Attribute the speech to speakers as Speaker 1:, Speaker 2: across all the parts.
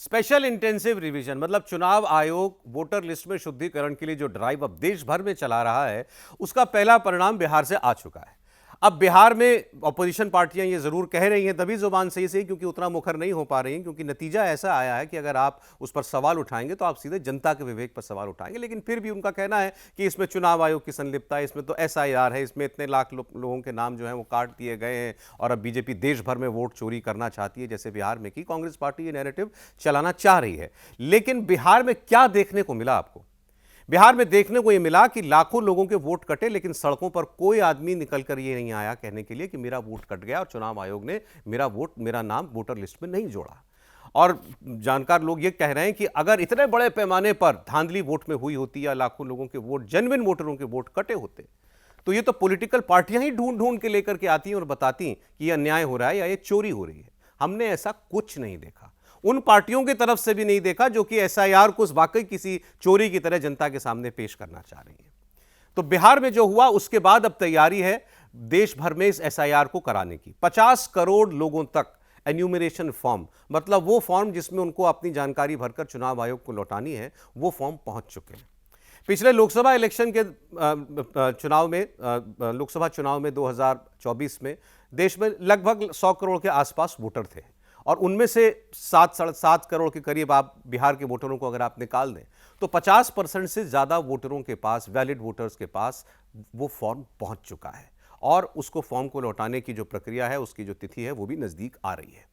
Speaker 1: Special intensive revision मतलब चुनाव आयोग वोटर लिस्ट में शुद्धिकरण के लिए जो ड्राइव अब देश भर में चला रहा है, उसका पहला परिणाम बिहार से आ चुका है। अब बिहार में अपोजिशन पार्टियां ये जरूर कह रही हैं, तभी जुबान सही क्योंकि उतना मुखर नहीं हो पा रही हैं, क्योंकि नतीजा ऐसा आया है कि अगर आप उस पर सवाल उठाएंगे तो आप सीधे जनता के विवेक पर सवाल उठाएंगे। लेकिन फिर भी उनका कहना है कि इसमें चुनाव आयोग की संलिप्तता है, इसमें तो एसआईआर है, इसमें इतने लाख लोगों के नाम जो है वो काट दिए गए हैं और अब बीजेपी देश भर में वोट चोरी करना चाहती है, जैसे बिहार में की कांग्रेस पार्टी ये नैरेटिव चलाना चाह रही है। लेकिन बिहार में क्या देखने को मिला आपको? बिहार में देखने को यह मिला कि लाखों लोगों के वोट कटे, लेकिन सड़कों पर कोई आदमी निकलकर ये नहीं आया कहने के लिए कि मेरा वोट कट गया और चुनाव आयोग ने मेरा नाम वोटर लिस्ट में नहीं जोड़ा। और जानकार लोग ये कह रहे हैं कि अगर इतने बड़े पैमाने पर धांधली वोट में हुई होती या लाखों लोगों के वोट, जेन्युइन वोटरों के वोट कटे होते, तो ये तो पॉलिटिकल पार्टियां ही ढूंढ ढूंढ के लेकर के आती हैं और बताती कि यह अन्याय हो रहा है या ये चोरी हो रही है। हमने ऐसा कुछ नहीं देखा, उन पार्टियों की तरफ से भी नहीं देखा जो कि एसआईआर को वाकई किसी चोरी की तरह जनता के सामने पेश करना चाह रही है। तो बिहार में जो हुआ उसके बाद अब तैयारी है देश भर में इस एसआईआर को कराने की। 50 करोड़ लोगों तक एन्यूमरेशन फॉर्म, मतलब वो फॉर्म जिसमें उनको अपनी जानकारी भरकर चुनाव आयोग को लौटानी है, वो फॉर्म पहुंच चुके हैं। पिछले लोकसभा इलेक्शन के चुनाव में, लोकसभा चुनाव में 2024 में देश में लगभग 100 करोड़ के आसपास वोटर थे और उनमें से 7 करोड़ के करीब आप बिहार के वोटरों को अगर आप निकाल दें तो 50% से ज़्यादा वोटरों के पास, वैलिड वोटर्स के पास वो फॉर्म पहुंच चुका है और उसको फॉर्म को लौटाने की जो प्रक्रिया है, उसकी जो तिथि है, वो भी नज़दीक आ रही है।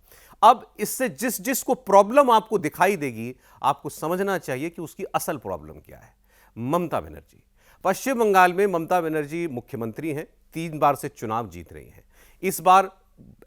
Speaker 1: अब इससे जिसको प्रॉब्लम आपको दिखाई देगी, आपको समझना चाहिए कि उसकी असल प्रॉब्लम क्या है। ममता बनर्जी, पश्चिम बंगाल में ममता बनर्जी मुख्यमंत्री हैं, 3 बार से चुनाव जीत रही हैं। इस बार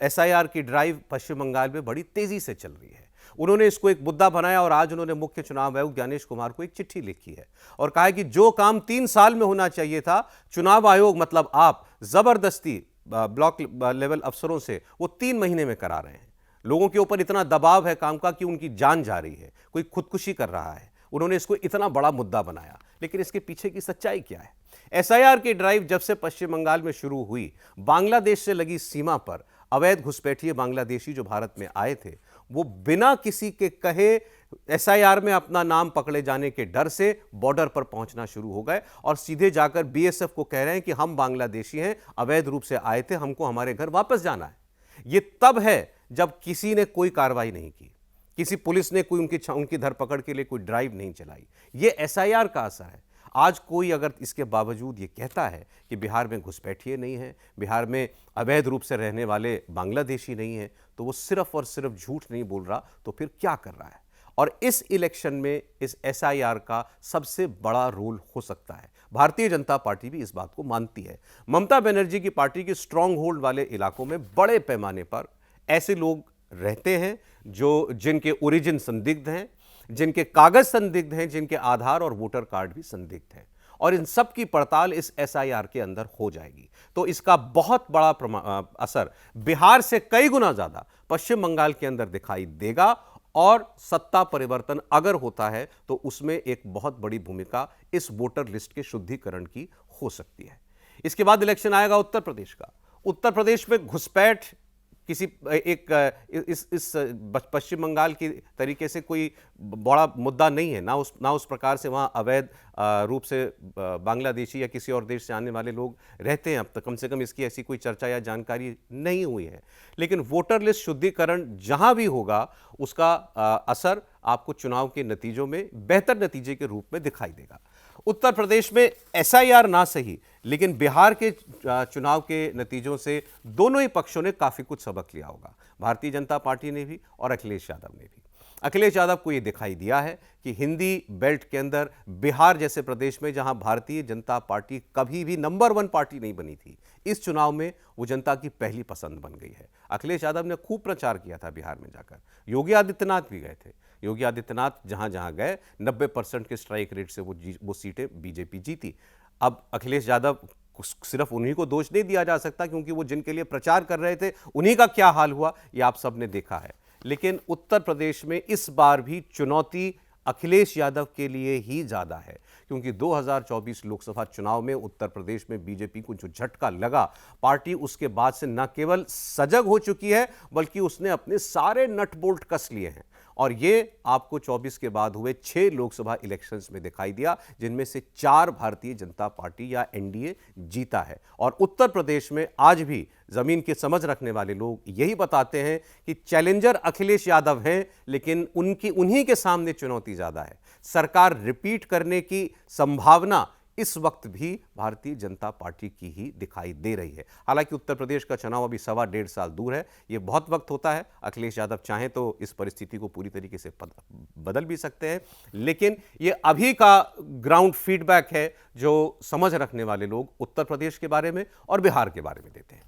Speaker 1: एसआईआर की ड्राइव पश्चिम बंगाल में बड़ी तेजी से चल रही है। उन्होंने इसको एक मुद्दा बनाया और आज उन्होंने मुख्य चुनाव आयुक्त ज्ञानेश कुमार को एक चिट्ठी लिखी है और कहा है कि जो काम 3 साल में होना चाहिए था, चुनाव आयोग मतलब आप जबरदस्ती ब्लॉक लेवल अफसरों से वो 3 महीने में करा रहे हैं। लोगों के ऊपर इतना दबाव है काम का कि उनकी जान जा रही है, कोई खुदकुशी कर रहा है। उन्होंने इसको इतना बड़ा मुद्दा बनाया, लेकिन इसके पीछे की सच्चाई क्या है? एसआईआर की ड्राइव जब से पश्चिम बंगाल में शुरू हुई, बांग्लादेश से लगी सीमा पर अवैध घुसपैठिए बांग्लादेशी जो भारत में आए थे, वो बिना किसी के कहे एसआईआर में अपना नाम पकड़े जाने के डर से बॉर्डर पर पहुंचना शुरू हो गए और सीधे जाकर बीएसएफ को कह रहे हैं कि हम बांग्लादेशी हैं, अवैध रूप से आए थे, हमको हमारे घर वापस जाना है। ये तब है जब किसी ने कोई कार्रवाई नहीं की, किसी पुलिस ने कोई उनकी धरपकड़ के लिए कोई ड्राइव नहीं चलाई। ये एसआईआर का असर है। आज कोई अगर इसके बावजूद ये कहता है कि बिहार में घुसपैठिए नहीं है, बिहार में अवैध रूप से रहने वाले बांग्लादेशी नहीं है, तो वो सिर्फ और सिर्फ झूठ नहीं बोल रहा, तो फिर क्या कर रहा है? और इस इलेक्शन में इस एसआईआर का सबसे बड़ा रोल हो सकता है। भारतीय जनता पार्टी भी इस बात को मानती है। ममता बनर्जी की पार्टी के स्ट्रॉन्ग होल्ड वाले इलाकों में बड़े पैमाने पर ऐसे लोग रहते हैं जिनके ओरिजिन संदिग्ध हैं, जिनके कागज संदिग्ध हैं, जिनके आधार और वोटर कार्ड भी संदिग्ध हैं, और इन सब की पड़ताल इस एसआईआर के अंदर हो जाएगी। तो इसका बहुत बड़ा असर बिहार से कई गुना ज्यादा पश्चिम बंगाल के अंदर दिखाई देगा और सत्ता परिवर्तन अगर होता है तो उसमें एक बहुत बड़ी भूमिका इस वोटर लिस्ट के शुद्धिकरण की हो सकती है। इसके बाद इलेक्शन आएगा उत्तर प्रदेश का। उत्तर प्रदेश में घुसपैठ किसी इस पश्चिम बंगाल की तरीके से कोई बड़ा मुद्दा नहीं है, ना उस प्रकार से वहाँ अवैध रूप से बांग्लादेशी या किसी और देश से आने वाले लोग रहते हैं। अब तक कम से कम इसकी ऐसी कोई चर्चा या जानकारी नहीं हुई है। लेकिन वोटर लिस्ट शुद्धिकरण जहाँ भी होगा, उसका असर आपको चुनाव के नतीजों में बेहतर नतीजे के रूप में दिखाई देगा। उत्तर प्रदेश में एसआईआर ना सही, लेकिन बिहार के चुनाव के नतीजों से दोनों ही पक्षों ने काफी कुछ सबक लिया होगा, भारतीय जनता पार्टी ने भी और अखिलेश यादव ने भी। अखिलेश यादव को यह दिखाई दिया है कि हिंदी बेल्ट के अंदर बिहार जैसे प्रदेश में, जहां भारतीय जनता पार्टी कभी भी नंबर 1 पार्टी नहीं बनी थी, इस चुनाव में वो जनता की पहली पसंद बन गई है। अखिलेश यादव ने खूब प्रचार किया था बिहार में जाकर, योगी आदित्यनाथ भी गए थे। योगी आदित्यनाथ जहां जहां गए 90% के स्ट्राइक रेट से वो सीटें बीजेपी जीती। अब अखिलेश यादव सिर्फ उन्हीं को दोष नहीं दिया जा सकता, क्योंकि वो जिनके लिए प्रचार कर रहे थे उन्हीं का क्या हाल हुआ ये आप सबने देखा है। लेकिन उत्तर प्रदेश में इस बार भी चुनौती अखिलेश यादव के लिए ही ज्यादा है, क्योंकि 2024 लोकसभा चुनाव में उत्तर प्रदेश में बीजेपी को जो झटका लगा, पार्टी उसके बाद से न केवल सजग हो चुकी है, बल्कि उसने अपने सारे नट बोल्ट कस लिए हैं और ये आपको 24 के बाद हुए 6 लोकसभा इलेक्शंस में दिखाई दिया, जिनमें से 4 भारतीय जनता पार्टी या एनडीए जीता है। और उत्तर प्रदेश में आज भी जमीन की समझ रखने वाले लोग यही बताते हैं कि चैलेंजर अखिलेश यादव हैं, लेकिन उन्हीं के सामने चुनौती ज्यादा है। सरकार रिपीट करने की संभावना इस वक्त भी भारतीय जनता पार्टी की ही दिखाई दे रही है। हालांकि उत्तर प्रदेश का चुनाव अभी 1.25 साल दूर है, यह बहुत वक्त होता है। अखिलेश यादव चाहें तो इस परिस्थिति को पूरी तरीके से बदल भी सकते हैं, लेकिन यह अभी का ग्राउंड फीडबैक है जो समझ रखने वाले लोग उत्तर प्रदेश के बारे में और बिहार के बारे में देते हैं।